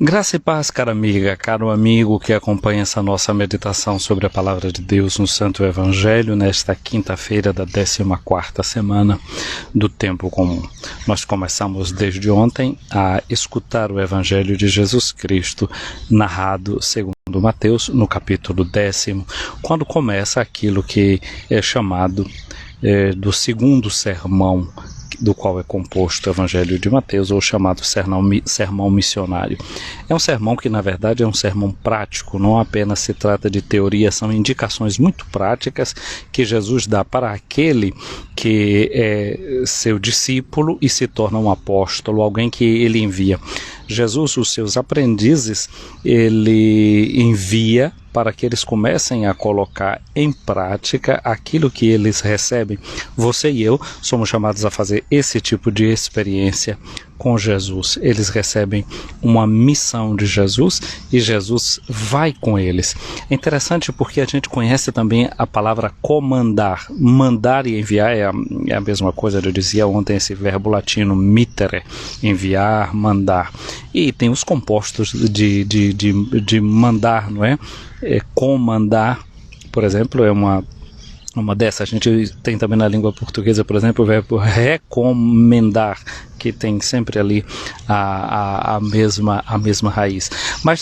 Graça e paz, cara amiga, caro amigo que acompanha essa nossa meditação sobre a Palavra de Deus no Santo Evangelho, nesta quinta-feira da 14ª semana do Tempo Comum. Nós começamos desde ontem a escutar o Evangelho de Jesus Cristo, narrado segundo Mateus, no capítulo 10º, quando começa aquilo que é chamado do segundo sermão, do qual é composto o Evangelho de Mateus, ou chamado sermão missionário. É um sermão que, na verdade, é um sermão prático, não apenas se trata de teoria, são indicações muito práticas que Jesus dá para aquele que é seu discípulo e se torna um apóstolo, alguém que ele envia. Jesus, os seus aprendizes, ele envia para que eles comecem a colocar em prática aquilo que eles recebem. Você e eu somos chamados a fazer esse tipo de experiência com Jesus. Eles recebem uma missão de Jesus e Jesus vai com eles. É interessante porque a gente conhece também a palavra comandar. Mandar e enviar é a mesma coisa. Eu dizia ontem esse verbo latino mittere, enviar, mandar. E tem os compostos de mandar, não é? Comandar, por exemplo, é uma dessas. A gente tem também na língua portuguesa, por exemplo, o verbo recomendar, que tem sempre ali a mesma raiz. Mas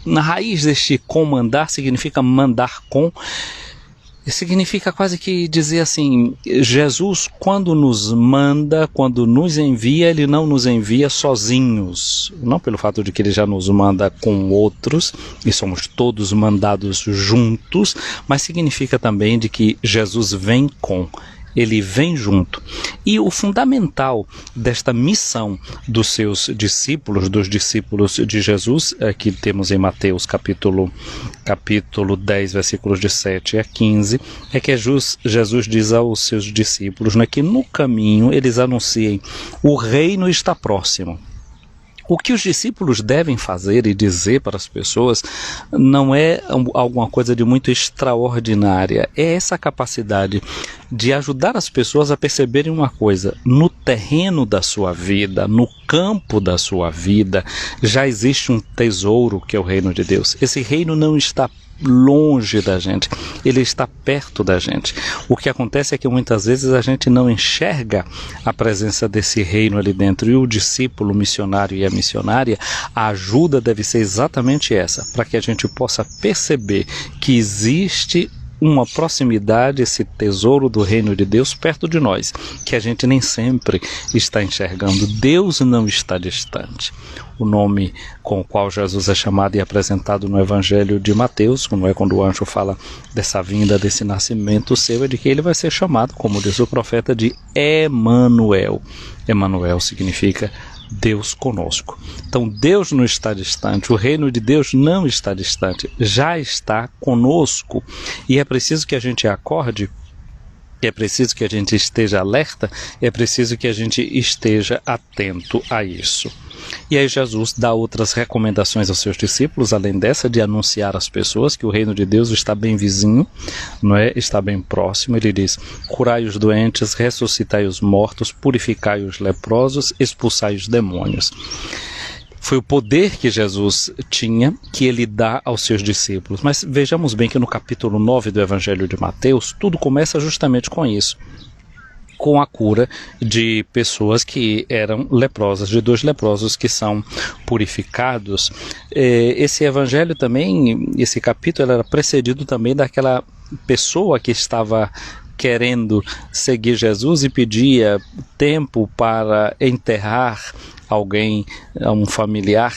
na raiz deste comandar significa mandar com. Significa quase que dizer assim, Jesus, quando nos manda, quando nos envia, ele não nos envia sozinhos. Não pelo fato de que ele já nos manda com outros, e somos todos mandados juntos, mas significa também de que Jesus vem com. Ele vem junto. E o fundamental desta missão dos seus discípulos, dos discípulos de Jesus, que temos em Mateus capítulo 10, versículos de 7 a 15, é que Jesus diz aos seus discípulos, né, que no caminho eles anunciem: o reino está próximo. O que os discípulos devem fazer e dizer para as pessoas não é alguma coisa de muito extraordinária. É essa capacidade de ajudar as pessoas a perceberem uma coisa: no terreno da sua vida, no campo da sua vida, já existe um tesouro que é o reino de Deus. Esse reino não está longe da gente, ele está perto da gente. O que acontece é que muitas vezes a gente não enxerga a presença desse reino ali dentro, e o discípulo, o missionário e a missionária, a ajuda deve ser exatamente essa, para que a gente possa perceber que existe uma proximidade, esse tesouro do reino de Deus perto de nós, que a gente nem sempre está enxergando. Deus não está distante. O nome com o qual Jesus é chamado e apresentado no Evangelho de Mateus, como é quando o anjo fala dessa vinda, desse nascimento seu, é de que ele vai ser chamado, como diz o profeta, de Emanuel. Emanuel significa Deus conosco. Então Deus não está distante, o reino de Deus não está distante, já está conosco. E é preciso que a gente acorde, é preciso que a gente esteja alerta, é preciso que a gente esteja atento a isso. E aí Jesus dá outras recomendações aos seus discípulos, além dessa de anunciar às pessoas que o reino de Deus está bem vizinho, não é? Está bem próximo. Ele diz: curai os doentes, ressuscitai os mortos, purificai os leprosos, expulsai os demônios. Foi o poder que Jesus tinha, que ele dá aos seus discípulos. Mas vejamos bem que no capítulo 9 do Evangelho de Mateus, tudo começa justamente com isso, com a cura de pessoas que eram leprosas, de 2 leprosos que são purificados. Esse evangelho também, esse capítulo, era precedido também daquela pessoa que estava querendo seguir Jesus e pedia tempo para enterrar alguém, um familiar.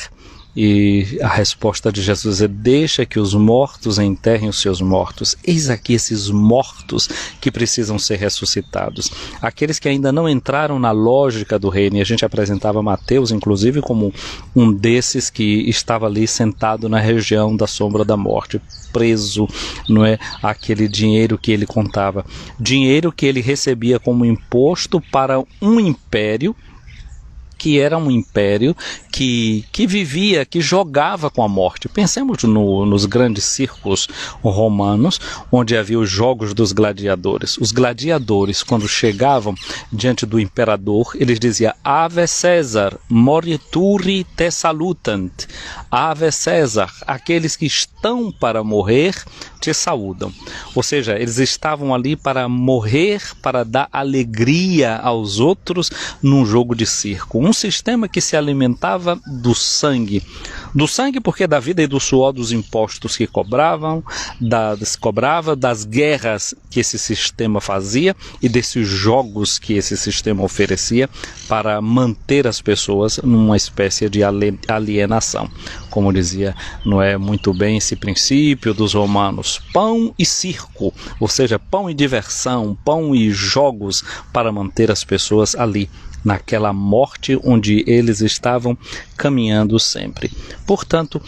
E a resposta de Jesus é: deixa que os mortos enterrem os seus mortos. Eis aqui esses mortos que precisam ser ressuscitados. Aqueles que ainda não entraram na lógica do reino. E a gente apresentava Mateus, inclusive, como um desses que estava ali sentado na região da sombra da morte, preso, não é, aquele dinheiro que ele contava. Dinheiro que ele recebia como imposto para um império que era um império que vivia, que jogava com a morte. Pensemos nos grandes circos romanos, onde havia os jogos dos gladiadores. Os gladiadores, quando chegavam diante do imperador, eles diziam: Ave César, morituri te salutant. Ave César, aqueles que estão para morrer te saúdam. Ou seja, eles estavam ali para morrer, para dar alegria aos outros num jogo de circo. Um sistema que se alimentava do sangue porque da vida e do suor dos impostos que cobrava, das guerras que esse sistema fazia e desses jogos que esse sistema oferecia para manter as pessoas numa espécie de alienação. Como dizia, não é muito bem esse princípio dos romanos: pão e circo, ou seja, pão e diversão, pão e jogos para manter as pessoas ali, naquela morte onde eles estavam caminhando sempre. Portanto,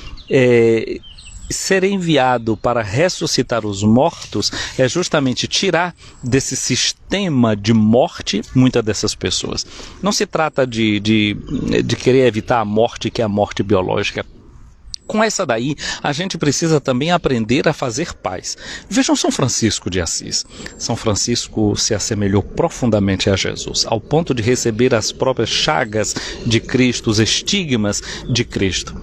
ser enviado para ressuscitar os mortos é justamente tirar desse sistema de morte muitas dessas pessoas. Não se trata de querer evitar a morte, que é a morte biológica. Com essa daí, a gente precisa também aprender a fazer paz. Vejam São Francisco de Assis. São Francisco se assemelhou profundamente a Jesus, ao ponto de receber as próprias chagas de Cristo, os estigmas de Cristo.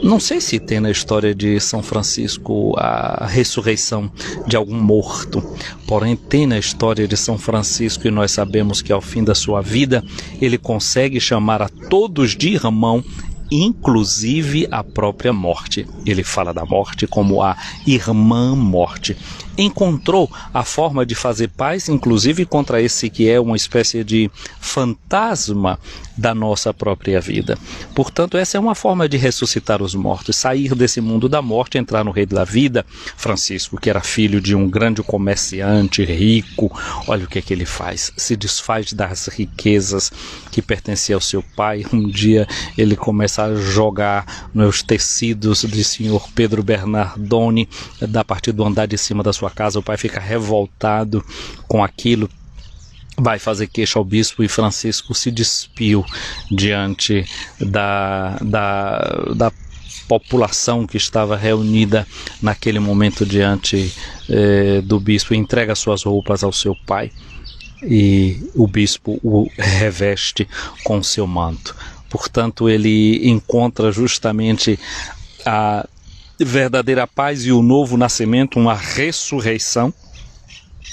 Não sei se tem na história de São Francisco a ressurreição de algum morto, porém tem na história de São Francisco, e nós sabemos que ao fim da sua vida ele consegue chamar a todos de irmão, inclusive a própria morte. Ele fala da morte como a irmã morte. Encontrou a forma de fazer paz, inclusive contra esse que é uma espécie de fantasma da nossa própria vida. Portanto, essa é uma forma de ressuscitar os mortos, sair desse mundo da morte e entrar no reino da vida. Francisco, que era filho de um grande comerciante rico, olha o que ele faz: se desfaz das riquezas que pertenciam ao seu pai. Um dia ele começa a jogar nos tecidos de senhor Pedro Bernardoni, da partir do andar de cima da sua casa. O pai fica revoltado com aquilo, vai fazer queixa ao bispo, e Francisco se despiu diante da população que estava reunida naquele momento diante do bispo, e entrega suas roupas ao seu pai, e o bispo o reveste com seu manto. Portanto, ele encontra justamente a verdadeira paz e o novo nascimento, uma ressurreição.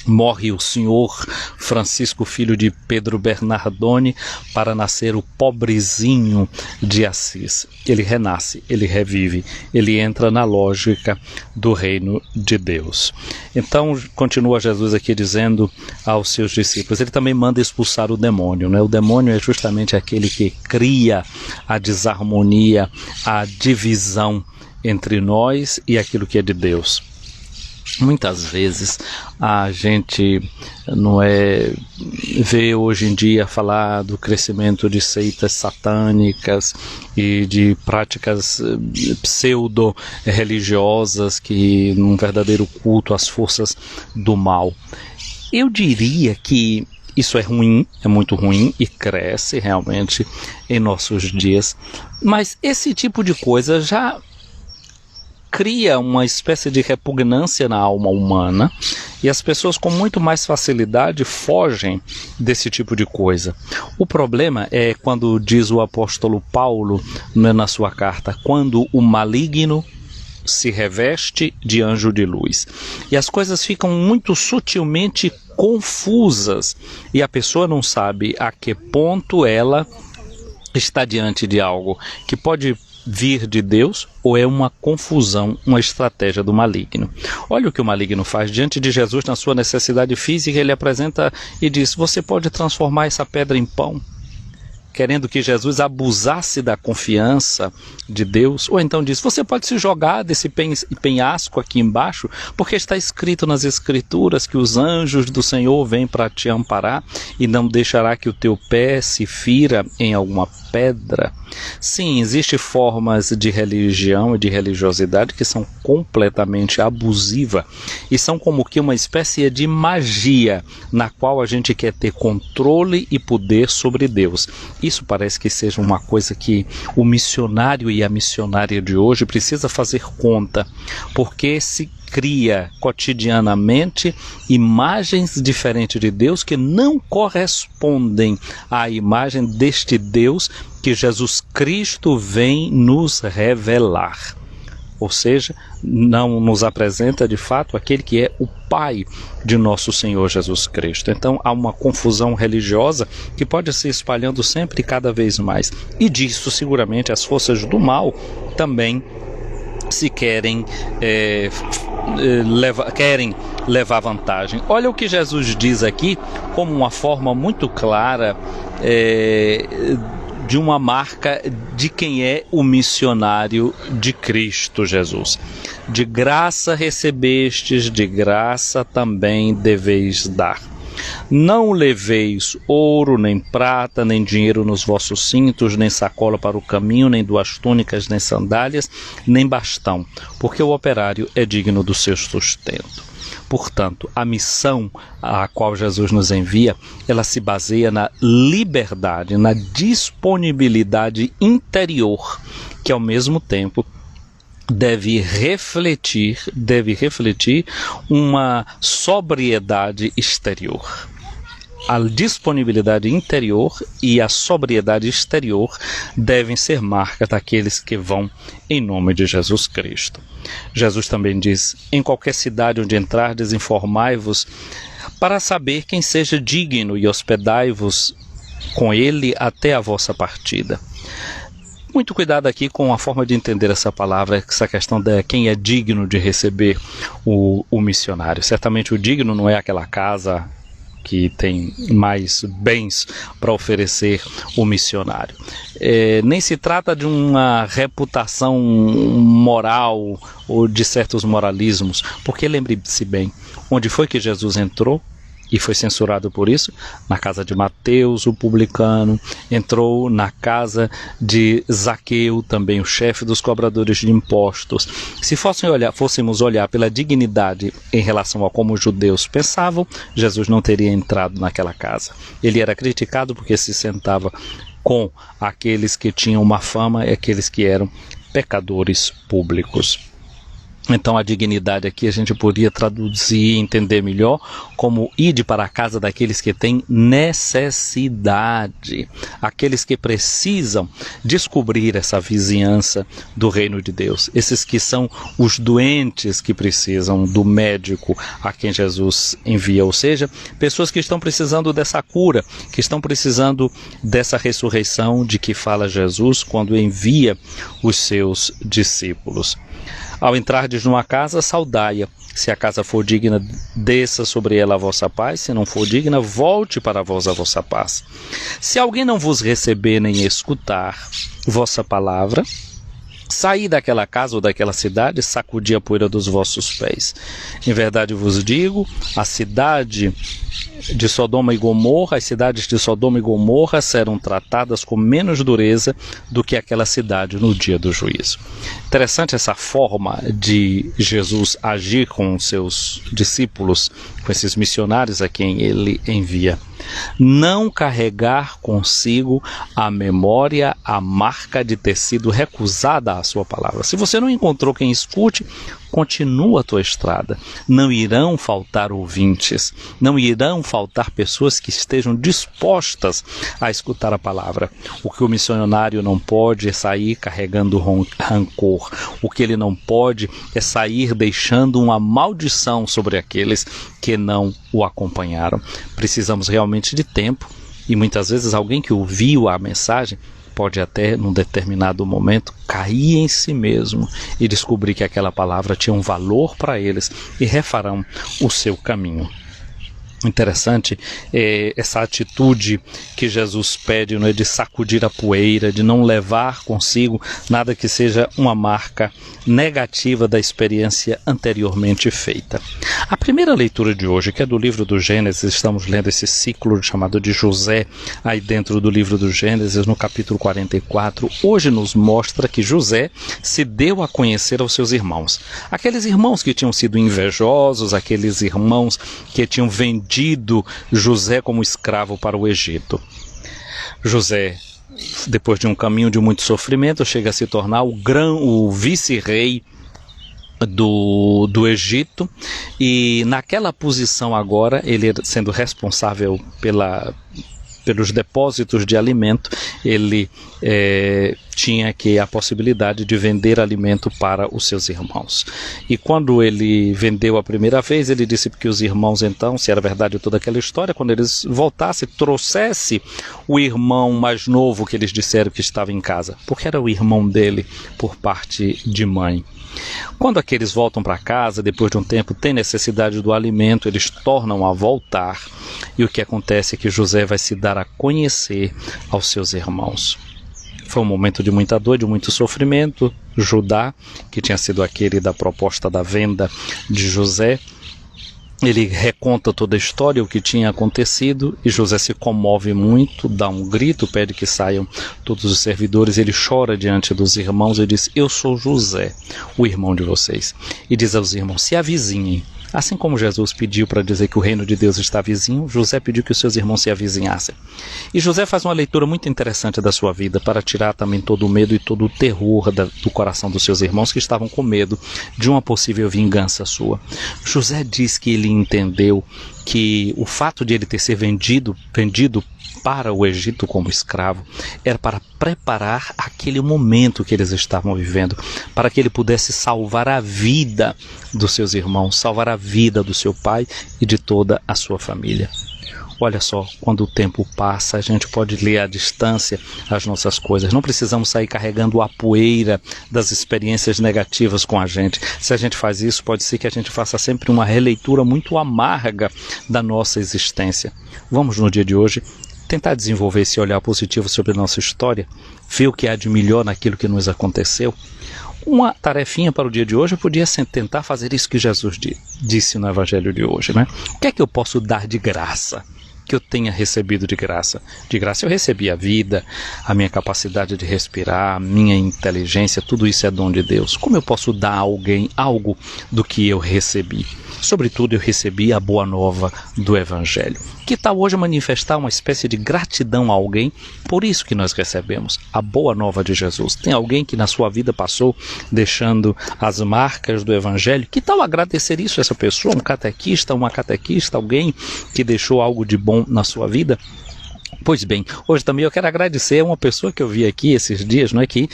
Morre o senhor Francisco, filho de Pedro Bernardoni, para nascer o pobrezinho de Assis. Ele renasce, ele revive, ele entra na lógica do reino de Deus. Então, continua Jesus aqui dizendo aos seus discípulos, ele também manda expulsar o demônio, né? O demônio é justamente aquele que cria a desarmonia, a divisão entre nós e aquilo que é de Deus. Muitas vezes a gente vê hoje em dia falar do crescimento de seitas satânicas e de práticas pseudo-religiosas, que num verdadeiro culto às forças do mal. Eu diria que isso é ruim, é muito ruim e cresce realmente em nossos dias, mas esse tipo de coisa já cria uma espécie de repugnância na alma humana, e as pessoas com muito mais facilidade fogem desse tipo de coisa. O problema é quando diz o apóstolo Paulo na sua carta: quando o maligno se reveste de anjo de luz. E as coisas ficam muito sutilmente confusas, e a pessoa não sabe a que ponto ela está diante de algo que pode vir de Deus ou é uma confusão, uma estratégia do maligno. Olha o que o maligno faz diante de Jesus na sua necessidade física. Ele apresenta e diz: você pode transformar essa pedra em pão, querendo que Jesus abusasse da confiança de Deus. Ou então diz: você pode se jogar desse penhasco aqui embaixo, porque está escrito nas Escrituras que os anjos do Senhor vêm para te amparar e não deixará que o teu pé se fira em alguma pedra. Sim, existem formas de religião e de religiosidade que são completamente abusivas e são como que uma espécie de magia na qual a gente quer ter controle e poder sobre Deus. Isso parece que seja uma coisa que o missionário e a missionária de hoje precisa fazer conta, porque se cria cotidianamente imagens diferentes de Deus que não correspondem à imagem deste Deus que Jesus Cristo vem nos revelar. Ou seja, não nos apresenta de fato aquele que é o Pai de nosso Senhor Jesus Cristo. Então há uma confusão religiosa que pode se espalhando sempre e cada vez mais. E disso seguramente as forças do mal também se querem levar vantagem. Olha o que Jesus diz aqui como uma forma muito clara de uma marca de quem é o missionário de Cristo Jesus. De graça recebestes, de graça também deveis dar. Não leveis ouro, nem prata, nem dinheiro nos vossos cintos, nem sacola para o caminho, nem 2 túnicas, nem sandálias, nem bastão, porque o operário é digno do seu sustento. Portanto, a missão a qual Jesus nos envia, ela se baseia na liberdade, na disponibilidade interior, que ao mesmo tempo deve refletir uma sobriedade exterior. A disponibilidade interior e a sobriedade exterior devem ser marca daqueles que vão em nome de Jesus Cristo. Jesus também diz: em qualquer cidade onde entrardes, informai-vos para saber quem seja digno e hospedai-vos com ele até a vossa partida. Muito cuidado aqui com a forma de entender essa palavra, essa questão de quem é digno de receber o missionário. Certamente o digno não é aquela casa que tem mais bens para oferecer o missionário. Nem se trata de uma reputação moral ou de certos moralismos, porque lembre-se bem, onde foi que Jesus entrou e foi censurado por isso? Na casa de Mateus, o publicano, entrou na casa de Zaqueu, também o chefe dos cobradores de impostos. Se fôssemos olhar pela dignidade em relação a como os judeus pensavam, Jesus não teria entrado naquela casa. Ele era criticado porque se sentava com aqueles que tinham uma fama e aqueles que eram pecadores públicos. Então a dignidade aqui a gente poderia traduzir e entender melhor como ide para a casa daqueles que têm necessidade, aqueles que precisam descobrir essa vizinhança do reino de Deus, esses que são os doentes que precisam do médico a quem Jesus envia, ou seja, pessoas que estão precisando dessa cura, que estão precisando dessa ressurreição de que fala Jesus quando envia os seus discípulos. Ao entrardes numa casa, saudai-a. Se a casa for digna, desça sobre ela a vossa paz. Se não for digna, volte para vós a vossa paz. Se alguém não vos receber nem escutar vossa palavra, saí daquela casa ou daquela cidade, sacudi a poeira dos vossos pés. Em verdade vos digo, a cidade de Sodoma e Gomorra, as cidades de Sodoma e Gomorra serão tratadas com menos dureza do que aquela cidade no dia do juízo. Interessante essa forma de Jesus agir com os seus discípulos, com esses missionários a quem ele envia. Não carregar consigo a memória, a marca de ter sido recusada a sua palavra. Se você não encontrou quem escute, continua a tua estrada. Não irão faltar ouvintes, não irão faltar pessoas que estejam dispostas a escutar a palavra. O que o missionário não pode é sair carregando rancor. O que ele não pode é sair deixando uma maldição sobre aqueles que não o acompanharam. Precisamos realmente de tempo e muitas vezes alguém que ouviu a mensagem pode até, num determinado momento, cair em si mesmo e descobrir que aquela palavra tinha um valor para eles e refarão o seu caminho. Interessante essa atitude que Jesus pede, não é, de sacudir a poeira, de não levar consigo nada que seja uma marca negativa da experiência anteriormente feita. A primeira leitura de hoje, que é do livro do Gênesis, estamos lendo esse ciclo chamado de José, aí dentro do livro do Gênesis, no capítulo 44, hoje nos mostra que José se deu a conhecer aos seus irmãos. Aqueles irmãos que tinham sido invejosos, aqueles irmãos que tinham vendido José como escravo para o Egito. José depois de um caminho de muito sofrimento, chega a se tornar o vice-rei do Egito, e naquela posição agora, ele sendo responsável pelos depósitos de alimento, ele tinha a possibilidade de vender alimento para os seus irmãos. E quando ele vendeu a primeira vez, ele disse que os irmãos, então, se era verdade toda aquela história, quando eles voltassem, trouxesse o irmão mais novo que eles disseram que estava em casa, porque era o irmão dele por parte de mãe. Quando aqueles voltam para casa, depois de um tempo, têm necessidade do alimento, eles tornam a voltar, e o que acontece é que José vai se dar a conhecer aos seus irmãos. Foi um momento de muita dor, de muito sofrimento. Judá, que tinha sido aquele da proposta da venda de José, ele reconta toda a história, o que tinha acontecido, e José se comove muito, dá um grito, pede que saiam todos os servidores, ele chora diante dos irmãos e diz: eu sou José, o irmão de vocês. E diz aos irmãos: se avizinhem. Assim como Jesus pediu para dizer que o reino de Deus está vizinho, José pediu que os seus irmãos se avizinhassem. E José faz uma leitura muito interessante da sua vida para tirar também todo o medo e todo o terror do coração dos seus irmãos, que estavam com medo de uma possível vingança sua. José diz que ele entendeu que o fato de ele ter sido vendido para o Egito como escravo era para preparar aquele momento que eles estavam vivendo, para que ele pudesse salvar a vida dos seus irmãos, salvar a vida do seu pai e de toda a sua família. Olha só, quando o tempo passa, a gente pode ler à distância as nossas coisas. Não precisamos sair carregando a poeira das experiências negativas com a gente. Se a gente faz isso, pode ser que a gente faça sempre uma releitura muito amarga da nossa existência. Vamos, no dia de hoje, tentar desenvolver esse olhar positivo sobre a nossa história, ver o que há de melhor naquilo que nos aconteceu. Uma tarefinha para o dia de hoje podia ser tentar fazer isso que Jesus disse no Evangelho de hoje, né? O que é que eu posso dar de graça? Que eu tenha recebido de graça. De graça eu recebi a vida, a minha capacidade de respirar, a minha inteligência, tudo isso é dom de Deus. Como eu posso dar a alguém algo do que eu recebi? Sobretudo, eu recebi a boa nova do Evangelho. Que tal hoje manifestar uma espécie de gratidão a alguém por isso que nós recebemos, a boa nova de Jesus? Tem alguém que na sua vida passou deixando as marcas do Evangelho? Que tal agradecer isso a essa pessoa, um catequista, uma catequista, alguém que deixou algo de bom na sua vida? Pois bem, hoje também eu quero agradecer a uma pessoa que eu vi aqui esses dias, não é, que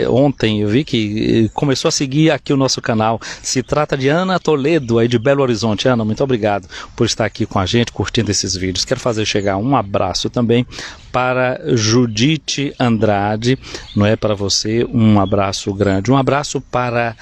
ontem eu vi que começou a seguir aqui o nosso canal. Se trata de Ana Toledo, aí de Belo Horizonte. Ana, muito obrigado por estar aqui com a gente, curtindo esses vídeos. Quero fazer chegar um abraço também para Judite Andrade, não é, para você, um abraço grande. Um abraço para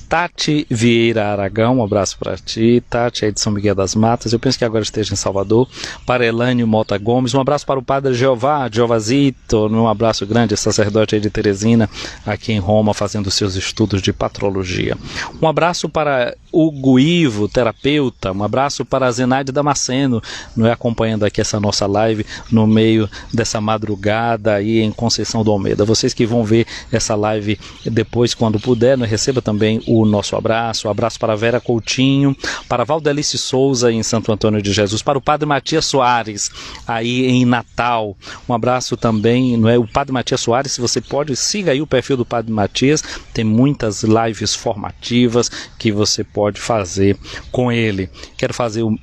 Tati Vieira Aragão, um abraço para ti. Tati é de São Miguel das Matas, eu penso que agora esteja em Salvador. Para Elânio Mota Gomes, um abraço para o padre Giovazito, um abraço grande, sacerdote aí de Teresina, aqui em Roma, fazendo seus estudos de patrologia. Um abraço para Hugo Ivo, terapeuta, um abraço para a Zenaide Damasceno, não é, acompanhando aqui essa nossa live no meio dessa madrugada aí em Conceição do Almeida. Vocês que vão ver essa live depois, quando puder, não receba também o nosso abraço. Um abraço para Vera Coutinho, para Valdelice Souza em Santo Antônio de Jesus, para o Padre Matias Soares aí em Natal. Um abraço também, não é, o Padre Matias Soares, se você pode, siga aí o perfil do Padre Matias, tem muitas lives formativas que você pode fazer com ele. Quero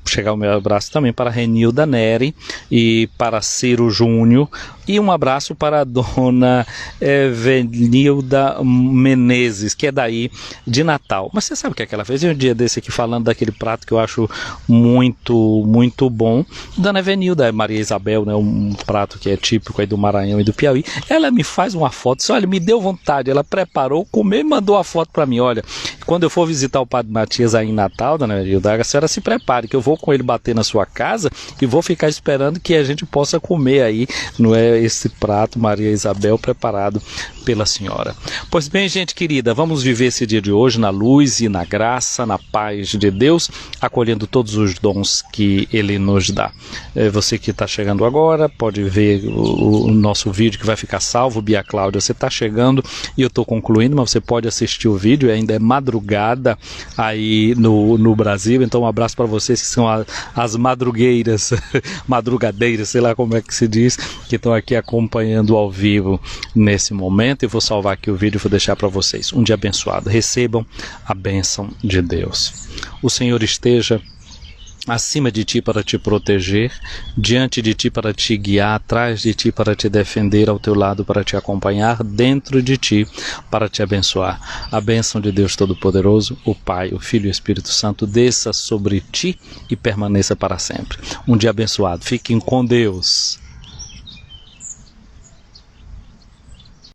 chegar o meu abraço também para Renilda Neri e para Ciro Júnior, e um abraço para a dona Evenilda Menezes, que é daí de Natal. Mas você sabe o que é que ela fez? Um dia desse aqui falando daquele prato que eu acho muito, muito bom. Dona Evenilda, Maria Isabel, né, um prato que é típico aí do Maranhão e do Piauí. Ela me faz uma foto, disse, olha, me deu vontade. Ela preparou, comeu e mandou a foto para mim. Olha, quando eu for visitar o Padre Matias aí em Natal, dona Evenilda, a senhora se prepare, que eu vou com ele bater na sua casa e vou ficar esperando que a gente possa comer aí, não é, esse prato Maria Isabel preparado pela senhora. Pois bem, gente querida, vamos viver esse dia de hoje na luz e na graça, na paz de Deus, acolhendo todos os dons que Ele nos dá. Você que está chegando agora, pode ver o nosso vídeo que vai ficar salvo. Bia Cláudia, você está chegando e eu estou concluindo, mas você pode assistir o vídeo, ainda é madrugada aí no Brasil, então um abraço para vocês que são as madrugueiras, madrugadeiras, sei lá como é que se diz, que estão aqui aqui acompanhando ao vivo nesse momento, e vou salvar aqui o vídeo e vou deixar para vocês. Um dia abençoado. Recebam a bênção de Deus. O Senhor esteja acima de ti para te proteger, diante de ti para te guiar, atrás de ti para te defender, ao teu lado para te acompanhar, dentro de ti para te abençoar. A bênção de Deus Todo-Poderoso, o Pai, o Filho e o Espírito Santo, desça sobre ti e permaneça para sempre. Um dia abençoado. Fiquem com Deus.